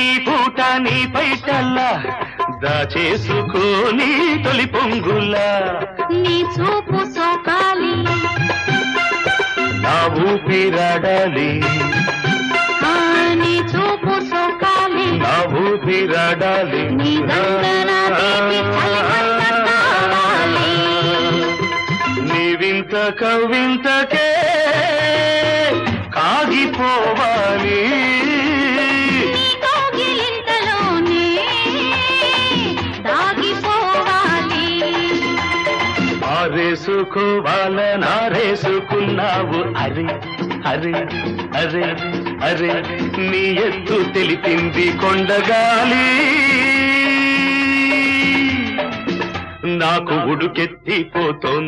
ఈ పూట నీ పైటల్లా దాచేసుకోని తొలి పొంగులా నీ చూపు సోకాలి నా ఊపిరాడాలి నీ చూపు సోకాలి నా ఊపిరాడాలి నీ దండన తీపి చలిమంట కావాలి నీ వింత కవింతకే కాగిపోవాలి నీ కౌగిలింతలోనే దాగిపోవాలి ఆరేసుకోవాలనారేసుకున్నావు అరే అరే అరే అరే నీ ఎత్తు తెలిపింది కొండగాలి నాకు ఉడుకెత్తిపోతోంది